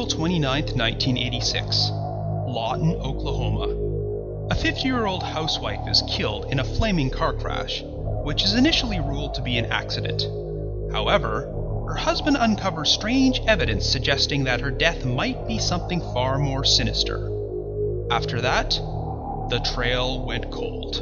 April 29, 1986, Lawton, Oklahoma. A 50-year-old housewife is killed in a flaming car crash, which is initially ruled to be an accident. However, her husband uncovers strange evidence suggesting that her death might be something far more sinister. After that, the trail went cold.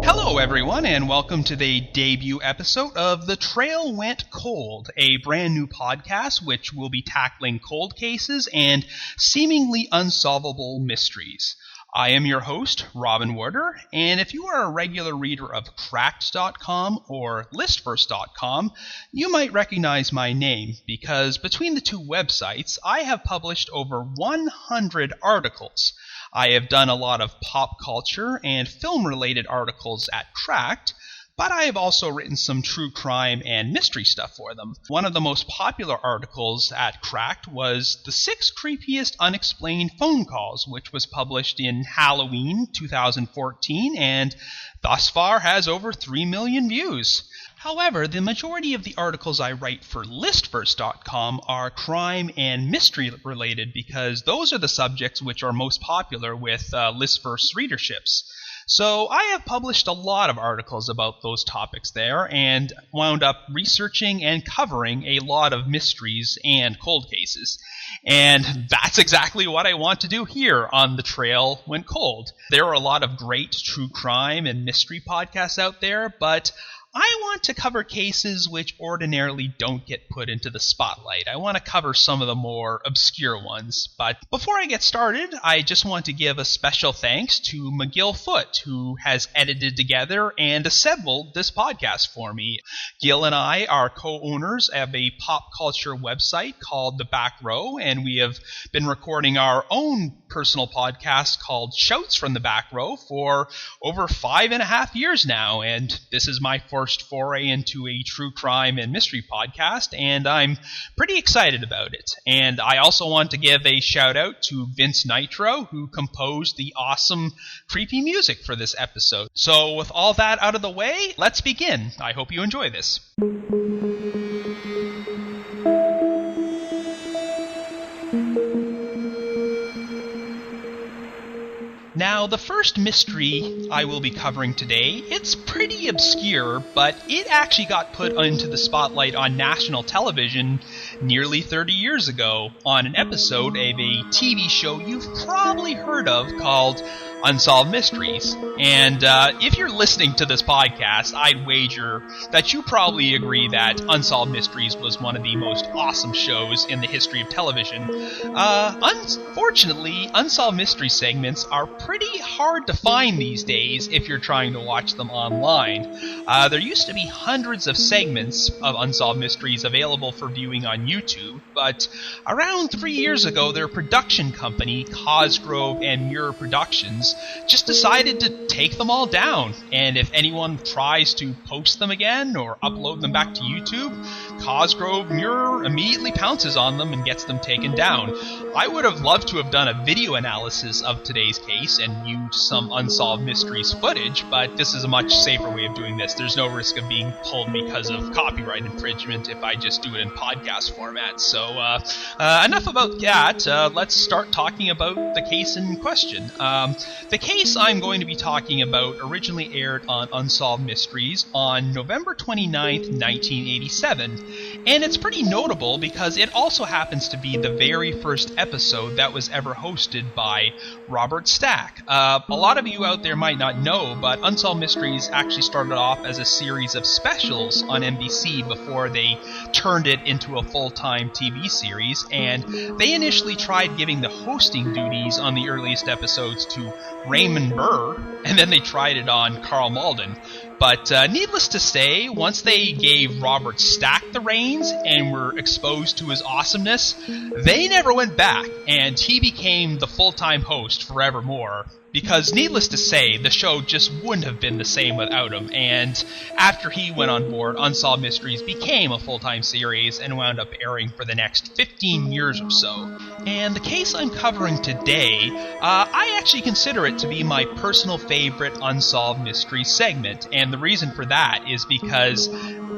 Hello everyone, and welcome to the debut episode of The Trail Went Cold, a brand new podcast which will be tackling cold cases and seemingly unsolvable mysteries. I am your host, Robin Warder, and if you are a regular reader of Cracked.com or Listverse.com, you might recognize my name, because between the two websites, I have published over 100 articles. I have done a lot of pop culture and film-related articles at Cracked, but I have also written some true crime and mystery stuff for them. One of the most popular articles at Cracked was The 6 Creepiest Unexplained Phone Calls, which was published in Halloween 2014 and thus far has over 3 million views. However, the majority of the articles I write for Listverse.com are crime and mystery related because those are the subjects which are most popular with Listverse readerships. So I have published a lot of articles about those topics there and wound up researching and covering a lot of mysteries and cold cases. And that's exactly what I want to do here on The Trail Went Cold. There are a lot of great true crime and mystery podcasts out there, but I want to cover cases which ordinarily don't get put into the spotlight. I want to cover some of the more obscure ones. But before I get started, I just want to give a special thanks to McGill Foote, who has edited together and assembled this podcast for me. Gil and I are co-owners of a pop culture website called The Back Row, and we have been recording our own personal podcast called Shouts from the Back Row for over 5.5 years now, and this is my first foray into a true crime and mystery podcast, and I'm pretty excited about it. And I also want to give a shout out to Vince Nitro, who composed the awesome creepy music for this episode. So with all that out of the way, let's begin. I hope you enjoy this. Now, the first mystery I will be covering today, it's pretty obscure, but it actually got put into the spotlight on national television nearly 30 years ago on an episode of a TV show you've probably heard of called Unsolved Mysteries. And if you're listening to this podcast, I'd wager that you probably agree that Unsolved Mysteries was one of the most awesome shows in the history of television. Unfortunately, Unsolved Mystery segments are pretty hard to find these days if you're trying to watch them online. There used to be hundreds of segments of Unsolved Mysteries available for viewing on YouTube, but around 3 years ago, their production company, Cosgrove and Muir Productions, just decided to take them all down. And if anyone tries to post them again or upload them back to YouTube, Cosgrove Muir immediately pounces on them and gets them taken down. I would have loved to have done a video analysis of today's case and used some Unsolved Mysteries footage, but this is a much safer way of doing this. There's no risk of being pulled because of copyright infringement if I just do it in podcast format. So enough about that. Let's start talking about the case in question. The case I'm going to be talking about originally aired on Unsolved Mysteries on November 29th, 1987, and it's pretty notable because it also happens to be the very first episode that was ever hosted by Robert Stack. A lot of you out there might not know, but Unsolved Mysteries actually started off as a series of specials on NBC before they turned it into a full-time TV series, and they initially tried giving the hosting duties on the earliest episodes to Raymond Burr, and then they tried it on Carl Malden. But needless to say, once they gave Robert Stack the reins and were exposed to his awesomeness, they never went back, and he became the full-time host forevermore. Because, needless to say, the show just wouldn't have been the same without him, and after he went on board, Unsolved Mysteries became a full-time series and wound up airing for the next 15 years or so. And the case I'm covering today, I actually consider it to be my personal favorite Unsolved Mysteries segment, and the reason for that is because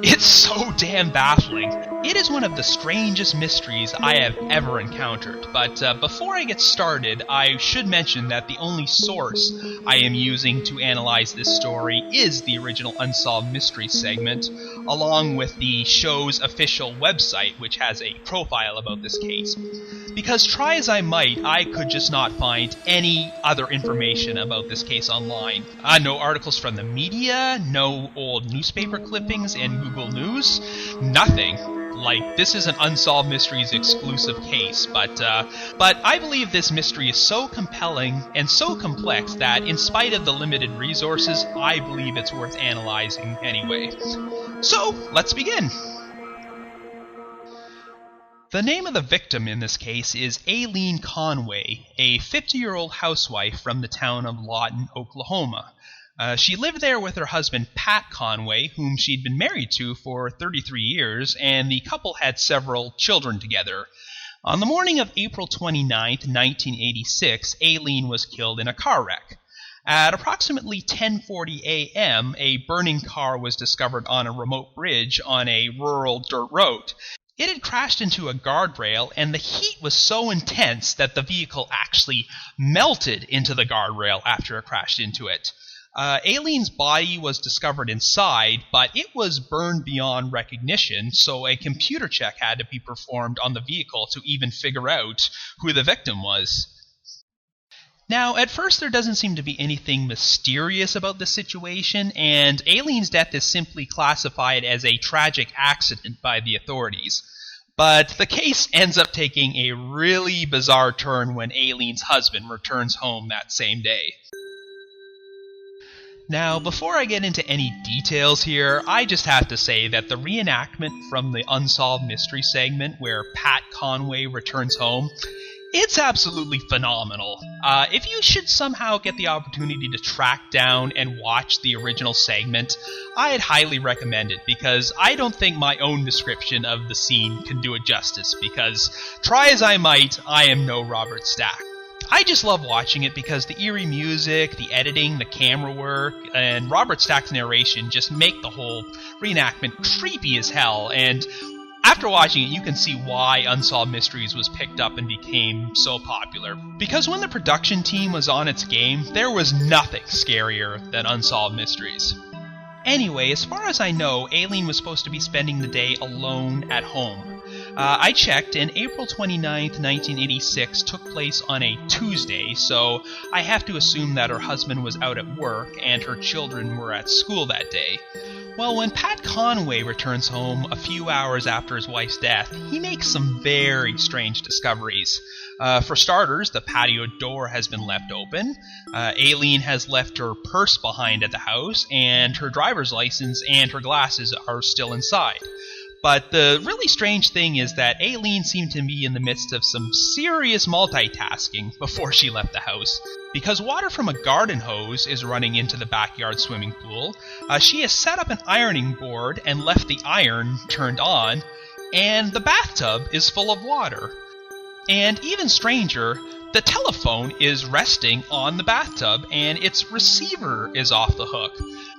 it's so damn baffling. It is one of the strangest mysteries I have ever encountered, but before I get started, I should mention that the only source I am using to analyze this story is the original Unsolved Mysteries segment, along with the show's official website, which has a profile about this case. Because try as I might, I could just not find any other information about this case online. No articles from the media, no old newspaper clippings and Google News, nothing. Like, this is an Unsolved Mysteries exclusive case, but I believe this mystery is so compelling and so complex that, in spite of the limited resources, I believe it's worth analyzing anyway. So, let's begin! The name of the victim in this case is Aeileen Conway, a 50-year-old housewife from the town of Lawton, Oklahoma. She lived there with her husband, Pat Conway, whom she'd been married to for 33 years, and the couple had several children together. On the morning of April 29, 1986, Aeileen was killed in a car wreck. At approximately 10:40 a.m., a burning car was discovered on a remote bridge on a rural dirt road. It had crashed into a guardrail, and the heat was so intense that the vehicle actually melted into the guardrail after it crashed into it. Aileen's body was discovered inside, but it was burned beyond recognition, so a computer check had to be performed on the vehicle to even figure out who the victim was. Now, at first there doesn't seem to be anything mysterious about the situation, and Aileen's death is simply classified as a tragic accident by the authorities. But the case ends up taking a really bizarre turn when Aileen's husband returns home that same day. Now, before I get into any details here, I just have to say that the reenactment from the Unsolved Mystery segment where Pat Conway returns home, it's absolutely phenomenal. If you should somehow get the opportunity to track down and watch the original segment, I'd highly recommend it, because I don't think my own description of the scene can do it justice, because try as I might, I am no Robert Stack. I just love watching it because the eerie music, the editing, the camera work, and Robert Stack's narration just make the whole reenactment creepy as hell, and after watching it, you can see why Unsolved Mysteries was picked up and became so popular. Because when the production team was on its game, there was nothing scarier than Unsolved Mysteries. Anyway, as far as I know, Aeileen was supposed to be spending the day alone at home. I checked, and April 29th, 1986 took place on a Tuesday, so I have to assume that her husband was out at work and her children were at school that day. Well, when Pat Conway returns home a few hours after his wife's death, he makes some very strange discoveries. For starters, the patio door has been left open, Aeileen has left her purse behind at the house, and her driver's license and her glasses are still inside. But the really strange thing is that Aeileen seemed to be in the midst of some serious multitasking before she left the house. Because water from a garden hose is running into the backyard swimming pool, she has set up an ironing board and left the iron turned on, and the bathtub is full of water. And even stranger, the telephone is resting on the bathtub and its receiver is off the hook.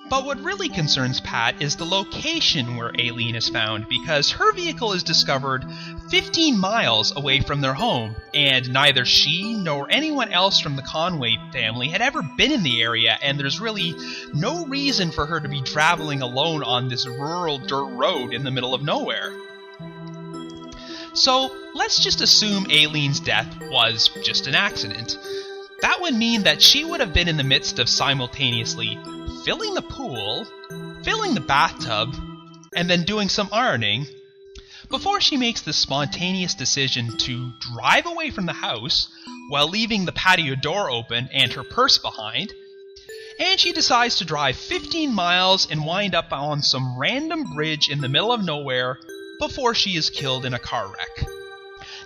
But what really concerns Pat is the location where Aeileen is found, because her vehicle is discovered 15 miles away from their home, and neither she nor anyone else from the Conway family had ever been in the area, and there's really no reason for her to be traveling alone on this rural dirt road in the middle of nowhere. So let's just assume Aileen's death was just an accident. That would mean that she would have been in the midst of simultaneously filling the pool, filling the bathtub, and then doing some ironing before she makes the spontaneous decision to drive away from the house while leaving the patio door open and her purse behind, and she decides to drive 15 miles and wind up on some random bridge in the middle of nowhere before she is killed in a car wreck.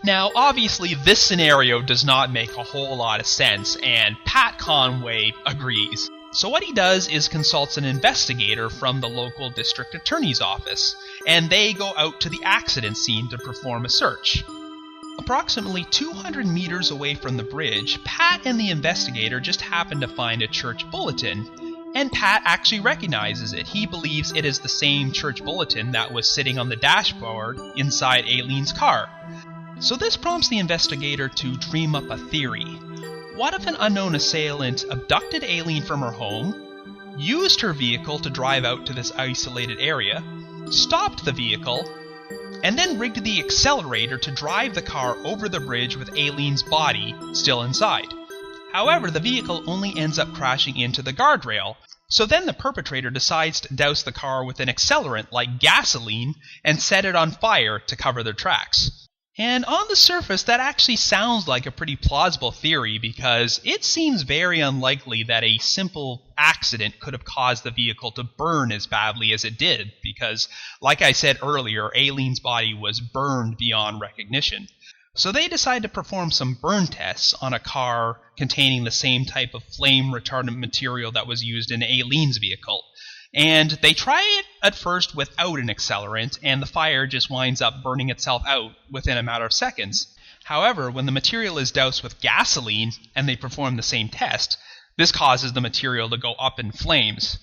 Now, obviously, this scenario does not make a whole lot of sense, and Pat Conway agrees. So what he does is consults an investigator from the local district attorney's office, and they go out to the accident scene to perform a search. Approximately 200 meters away from the bridge, Pat and the investigator just happen to find a church bulletin, and Pat actually recognizes it. He believes it is the same church bulletin that was sitting on the dashboard inside Aeileen's car. So this prompts the investigator to dream up a theory. What if an unknown assailant abducted Aeileen from her home, used her vehicle to drive out to this isolated area, stopped the vehicle, and then rigged the accelerator to drive the car over the bridge with Aeileen's body still inside? However, the vehicle only ends up crashing into the guardrail, so then the perpetrator decides to douse the car with an accelerant like gasoline and set it on fire to cover their tracks. And on the surface, that actually sounds like a pretty plausible theory because it seems very unlikely that a simple accident could have caused the vehicle to burn as badly as it did because, like I said earlier, Aeileen's body was burned beyond recognition. So they decide to perform some burn tests on a car containing the same type of flame-retardant material that was used in Aeileen's vehicle. And they try it at first without an accelerant, and the fire just winds up burning itself out within a matter of seconds. However, when the material is doused with gasoline, and they perform the same test, this causes the material to go up in flames.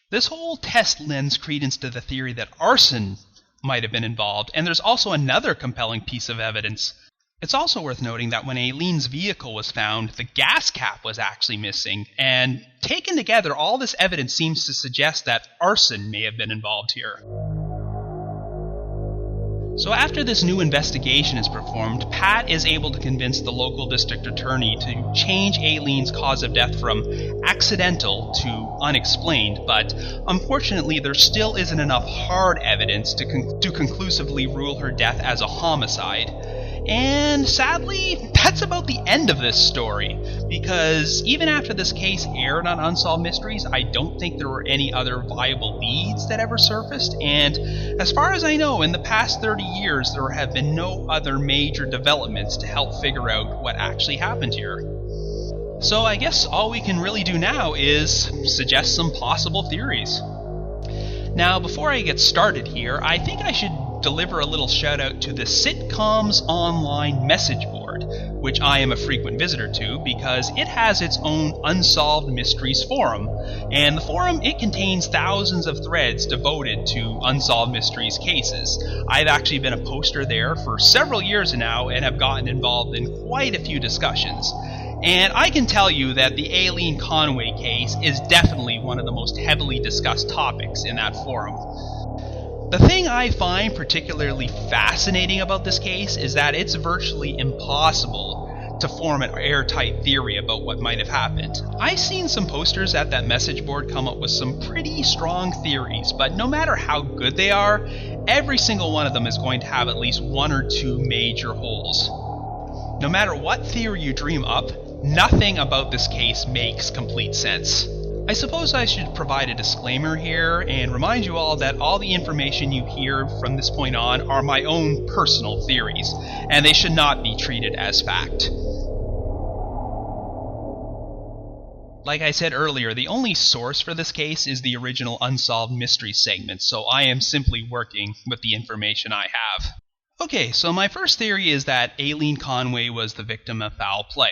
This whole test lends credence to the theory that arson might have been involved, and there's also another compelling piece of evidence. It's also worth noting that when Aeileen's vehicle was found, the gas cap was actually missing, and taken together, all this evidence seems to suggest that arson may have been involved here. So after this new investigation is performed, Pat is able to convince the local district attorney to change Aeileen's cause of death from accidental to unexplained, but unfortunately there still isn't enough hard evidence to conclusively rule her death as a homicide. And sadly, that's about the end of this story, because even after this case aired on Unsolved Mysteries, I don't think there were any other viable leads that ever surfaced, and as far as I know, in the past 30 years, there have been no other major developments to help figure out what actually happened here. So I guess all we can really do now is suggest some possible theories. Now, before I get started here, I think I should deliver a little shout out to the Sitcoms Online message board, which I am a frequent visitor to because it has its own Unsolved Mysteries forum. And the forum, it contains thousands of threads devoted to Unsolved Mysteries cases. I've actually been a poster there for several years now and have gotten involved in quite a few discussions. And I can tell you that the Aeileen Conway case is definitely one of the most heavily discussed topics in that forum. The thing I find particularly fascinating about this case is that it's virtually impossible to form an airtight theory about what might have happened. I've seen some posters at that message board come up with some pretty strong theories, but no matter how good they are, every single one of them is going to have at least one or two major holes. No matter what theory you dream up, nothing about this case makes complete sense. I suppose I should provide a disclaimer here and remind you all that all the information you hear from this point on are my own personal theories, and they should not be treated as fact. Like I said earlier, the only source for this case is the original Unsolved Mysteries segment, so I am simply working with the information I have. Okay, so my first theory is that Aeileen Conway was the victim of foul play.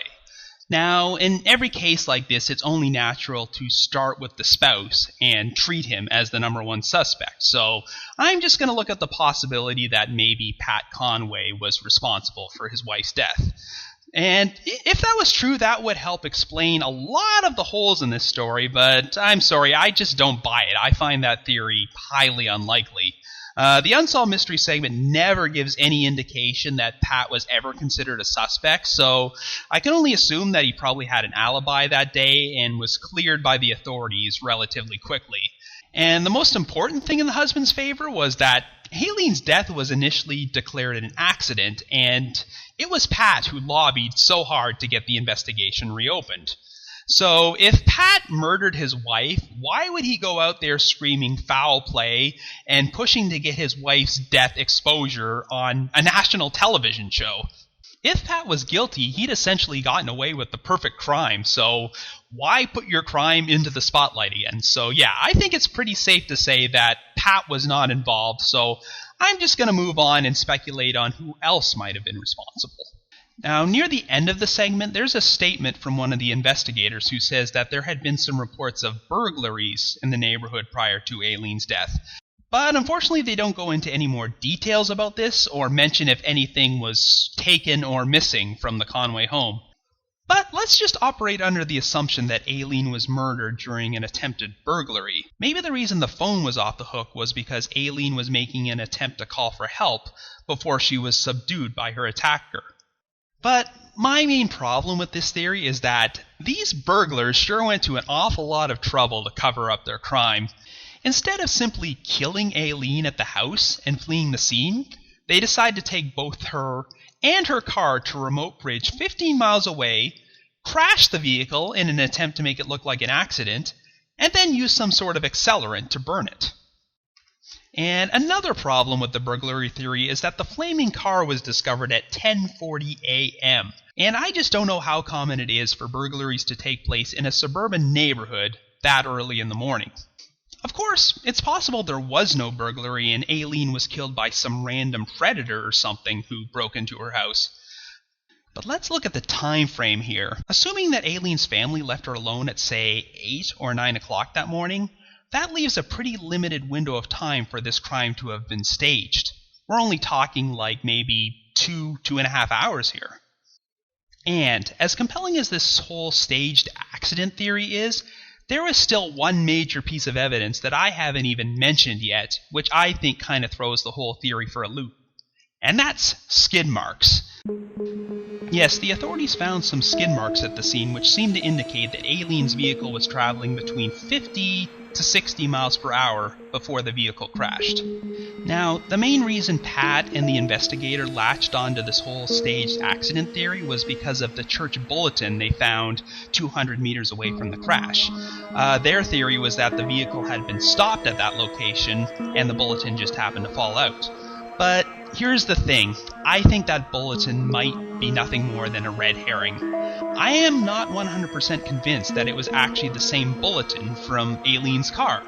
Now, in every case like this, it's only natural to start with the spouse and treat him as the number one suspect. So I'm just going to look at the possibility that maybe Pat Conway was responsible for his wife's death. And if that was true, that would help explain a lot of the holes in this story, but I'm sorry, I just don't buy it. I find that theory highly unlikely. The Unsolved Mystery segment never gives any indication that Pat was ever considered a suspect, so I can only assume that he probably had an alibi that day and was cleared by the authorities relatively quickly. And the most important thing in the husband's favor was that Aeileen's death was initially declared an accident, and it was Pat who lobbied so hard to get the investigation reopened. So if Pat murdered his wife, why would he go out there screaming foul play and pushing to get his wife's death exposure on a national television show? If Pat was guilty, he'd essentially gotten away with the perfect crime, so why put your crime into the spotlight again? So yeah, I think it's pretty safe to say that Pat was not involved, so I'm just going to move on and speculate on who else might have been responsible. Now, near the end of the segment, there's a statement from one of the investigators who says that there had been some reports of burglaries in the neighborhood prior to Aeileen's death. But unfortunately, they don't go into any more details about this or mention if anything was taken or missing from the Conway home. But let's just operate under the assumption that Aeileen was murdered during an attempted burglary. Maybe the reason the phone was off the hook was because Aeileen was making an attempt to call for help before she was subdued by her attacker. But my main problem with this theory is that these burglars sure went to an awful lot of trouble to cover up their crime. Instead of simply killing Aeileen at the house and fleeing the scene, they decide to take both her and her car to a remote bridge 15 miles away, crash the vehicle in an attempt to make it look like an accident, and then use some sort of accelerant to burn it. And another problem with the burglary theory is that the flaming car was discovered at 10:40 a.m. And I just don't know how common it is for burglaries to take place in a suburban neighborhood that early in the morning. Of course, it's possible there was no burglary and Aeileen was killed by some random predator or something who broke into her house. But let's look at the time frame here. Assuming that Aeileen's family left her alone at, say, 8 or 9 o'clock that morning, that leaves a pretty limited window of time for this crime to have been staged. We're only talking like maybe 2.5 hours here. And as compelling as this whole staged accident theory is, there is still one major piece of evidence that I haven't even mentioned yet, which I think kind of throws the whole theory for a loop. And that's skid marks. Yes, the authorities found some skid marks at the scene which seemed to indicate that Aeileen's vehicle was traveling between 50 to 60 miles per hour before the vehicle crashed. Now, the main reason Pat and the investigator latched onto this whole staged accident theory was because of the church bulletin they found 200 meters away from the crash. Their theory was that the vehicle had been stopped at that location and the bulletin just happened to fall out. But here's the thing, I think that bulletin might be nothing more than a red herring. I am not 100% convinced that it was actually the same bulletin from Aeileen's car.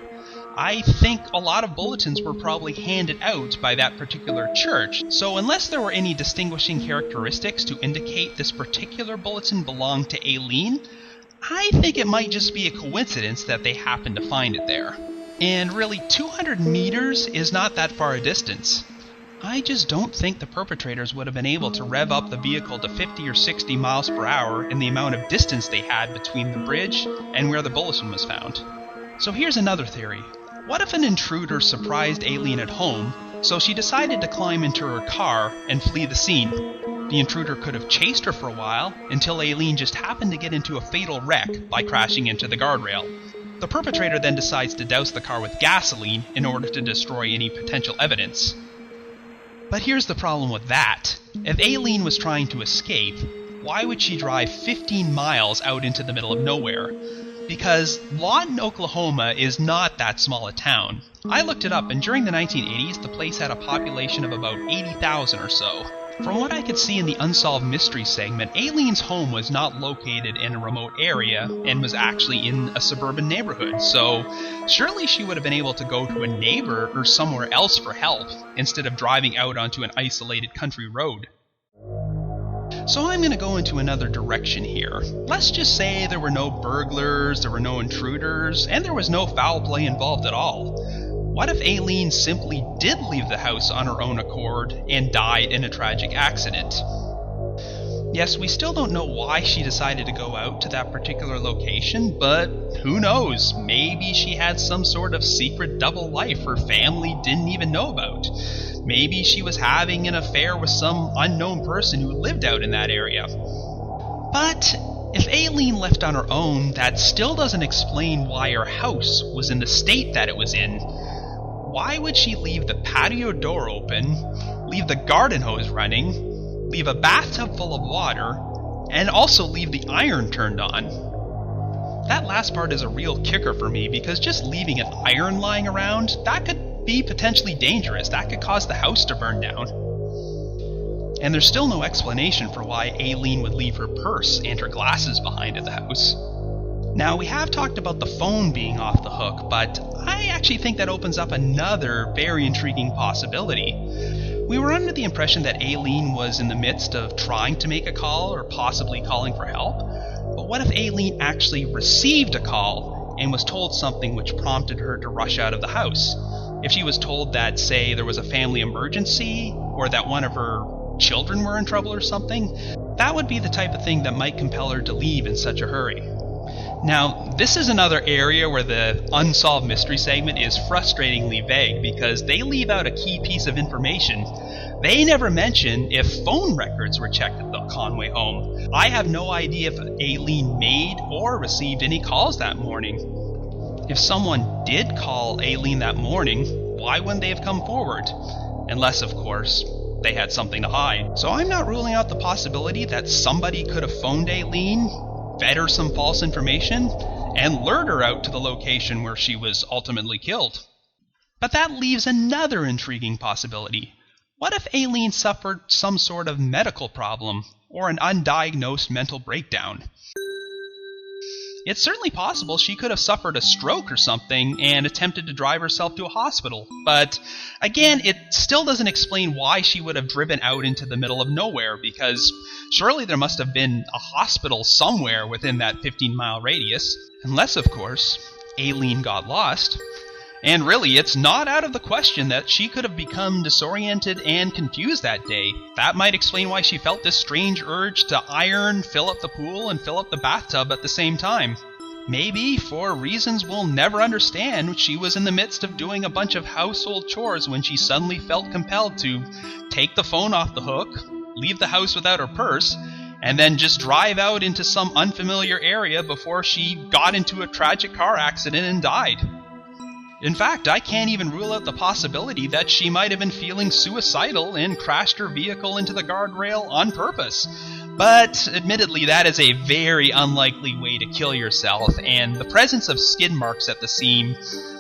I think a lot of bulletins were probably handed out by that particular church, so unless there were any distinguishing characteristics to indicate this particular bulletin belonged to Aeileen, I think it might just be a coincidence that they happened to find it there. And really, 200 meters is not that far a distance. I just don't think the perpetrators would have been able to rev up the vehicle to 50 or 60 miles per hour in the amount of distance they had between the bridge and where the bulletin was found. So here's another theory. What if an intruder surprised Aeileen at home, so she decided to climb into her car and flee the scene? The intruder could have chased her for a while until Aeileen just happened to get into a fatal wreck by crashing into the guardrail. The perpetrator then decides to douse the car with gasoline in order to destroy any potential evidence. But here's the problem with that. If Aeileen was trying to escape, why would she drive 15 miles out into the middle of nowhere? Because Lawton, Oklahoma is not that small a town. I looked it up, and during the 1980s, the place had a population of about 80,000 or so. From what I could see in the Unsolved Mysteries segment, Aeileen's home was not located in a remote area and was actually in a suburban neighborhood, so surely she would have been able to go to a neighbor or somewhere else for help instead of driving out onto an isolated country road. So I'm going to go into another direction here. Let's just say there were no burglars, there were no intruders, and there was no foul play involved at all. What if Aeileen simply did leave the house on her own accord and died in a tragic accident? Yes, we still don't know why she decided to go out to that particular location, but who knows? Maybe she had some sort of secret double life her family didn't even know about. Maybe she was having an affair with some unknown person who lived out in that area. But if Aeileen left on her own, that still doesn't explain why her house was in the state that it was in. Why would she leave the patio door open, leave the garden hose running, leave a bathtub full of water, and also leave the iron turned on? That last part is a real kicker for me, because just leaving an iron lying around, that could be potentially dangerous. That could cause the house to burn down. And there's still no explanation for why Aeileen would leave her purse and her glasses behind at the house. Now, we have talked about the phone being off the hook, but I actually think that opens up another very intriguing possibility. We were under the impression that Aeileen was in the midst of trying to make a call or possibly calling for help. But what if Aeileen actually received a call and was told something which prompted her to rush out of the house? If she was told that, say, there was a family emergency, or that one of her children were in trouble or something, that would be the type of thing that might compel her to leave in such a hurry. Now, this is another area where the Unsolved Mystery segment is frustratingly vague, because they leave out a key piece of information. They never mention if phone records were checked at the Conway home. I have no idea if Aeileen made or received any calls that morning. If someone did call Aeileen that morning, why wouldn't they have come forward? Unless, of course, they had something to hide. So I'm not ruling out the possibility that somebody could have phoned Aeileen, fed her some false information, and lured her out to the location where she was ultimately killed. But that leaves another intriguing possibility. What if Aeileen suffered some sort of medical problem, or an undiagnosed mental breakdown? It's certainly possible she could have suffered a stroke or something and attempted to drive herself to a hospital. But again, it still doesn't explain why she would have driven out into the middle of nowhere, because surely there must have been a hospital somewhere within that 15-mile radius. Unless, of course, Aeileen got lost. And really, it's not out of the question that she could have become disoriented and confused that day. That might explain why she felt this strange urge to iron, fill up the pool, and fill up the bathtub at the same time. Maybe, for reasons we'll never understand, she was in the midst of doing a bunch of household chores when she suddenly felt compelled to take the phone off the hook, leave the house without her purse, and then just drive out into some unfamiliar area before she got into a tragic car accident and died. In fact, I can't even rule out the possibility that she might have been feeling suicidal and crashed her vehicle into the guardrail on purpose. But admittedly, that is a very unlikely way to kill yourself, and the presence of skid marks at the scene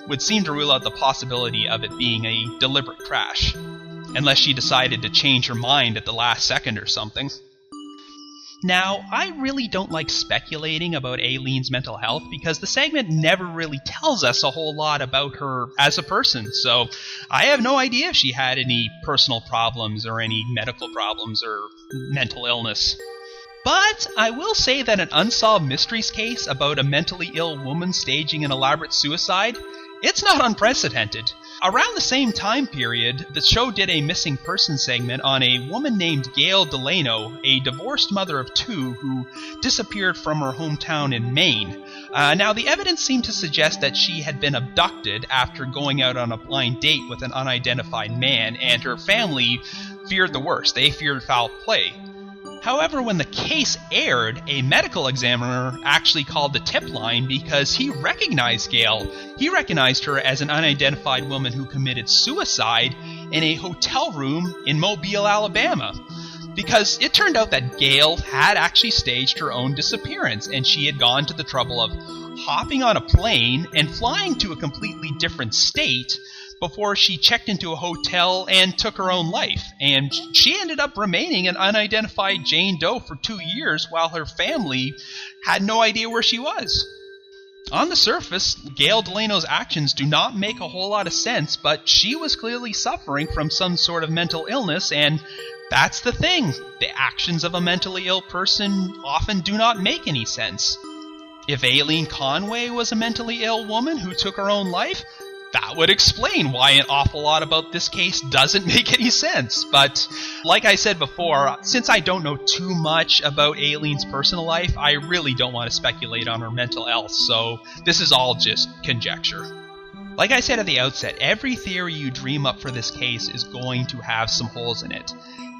would seem to rule out the possibility of it being a deliberate crash, unless she decided to change her mind at the last second or something. Now, I really don't like speculating about Aeileen's mental health, because the segment never really tells us a whole lot about her as a person, so I have no idea if she had any personal problems or any medical problems or mental illness. But I will say that an Unsolved Mysteries case about a mentally ill woman staging an elaborate suicide, it's not unprecedented. Around the same time period, the show did a missing person segment on a woman named Gail Delano, a divorced mother of two who disappeared from her hometown in Maine. Now, the evidence seemed to suggest that she had been abducted after going out on a blind date with an unidentified man, and her family feared the worst. They feared foul play. However, when the case aired, a medical examiner actually called the tip line because he recognized Gail. He recognized her as an unidentified woman who committed suicide in a hotel room in Mobile, Alabama. Because it turned out that Gail had actually staged her own disappearance, and she had gone to the trouble of hopping on a plane and flying to a completely different state before she checked into a hotel and took her own life. And she ended up remaining an unidentified Jane Doe for 2 years while her family had no idea where she was. On the surface, Gail Delano's actions do not make a whole lot of sense, but she was clearly suffering from some sort of mental illness, and that's the thing. The actions of a mentally ill person often do not make any sense. If Aeileen Conway was a mentally ill woman who took her own life, that would explain why an awful lot about this case doesn't make any sense. But, like I said before, since I don't know too much about Aeileen's personal life, I really don't want to speculate on her mental health, so this is all just conjecture. Like I said at the outset, every theory you dream up for this case is going to have some holes in it.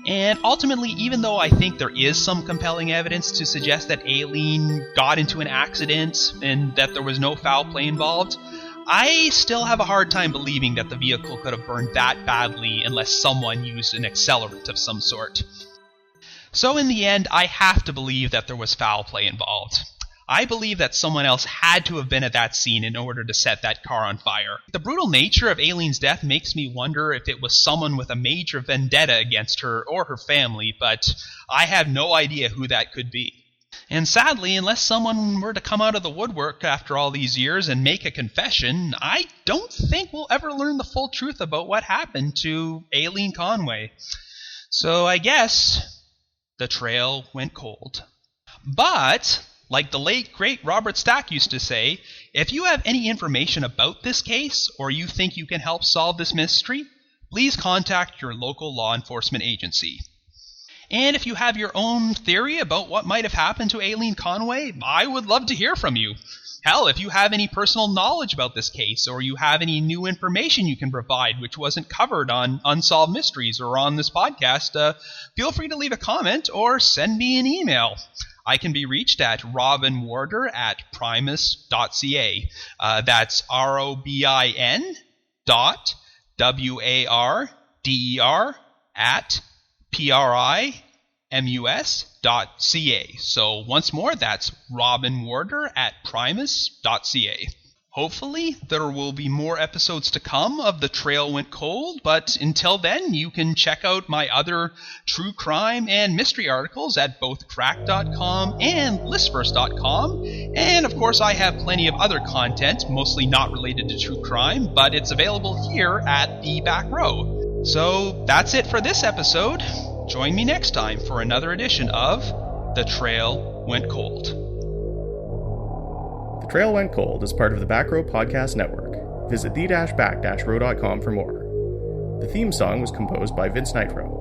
And ultimately, even though I think there is some compelling evidence to suggest that Aeileen got into an accident and that there was no foul play involved, I still have a hard time believing that the vehicle could have burned that badly unless someone used an accelerant of some sort. So in the end, I have to believe that there was foul play involved. I believe that someone else had to have been at that scene in order to set that car on fire. The brutal nature of Aeileen's death makes me wonder if it was someone with a major vendetta against her or her family, but I have no idea who that could be. And sadly, unless someone were to come out of the woodwork after all these years and make a confession, I don't think we'll ever learn the full truth about what happened to Aeileen Conway. So I guess the trail went cold. But, like the late, great Robert Stack used to say, if you have any information about this case or you think you can help solve this mystery, please contact your local law enforcement agency. And if you have your own theory about what might have happened to Aeileen Conway, I would love to hear from you. Hell, if you have any personal knowledge about this case, or you have any new information you can provide which wasn't covered on Unsolved Mysteries or on this podcast, feel free to leave a comment or send me an email. I can be reached at robinwarder@primus.ca. That's ROBIN.WARDER@PRIMUS.ca. So once more, that's robinwarder@primus.ca. Hopefully, there will be more episodes to come of The Trail Went Cold, but until then, you can check out my other true crime and mystery articles at both crack.com and listverse.com. And of course, I have plenty of other content, mostly not related to true crime, but it's available here at the back row. So that's it for this episode. Join me next time for another edition of The Trail Went Cold. The Trail Went Cold is part of the Back Row Podcast Network. Visit the-back-row.com for more. The theme song was composed by Vince Nitro.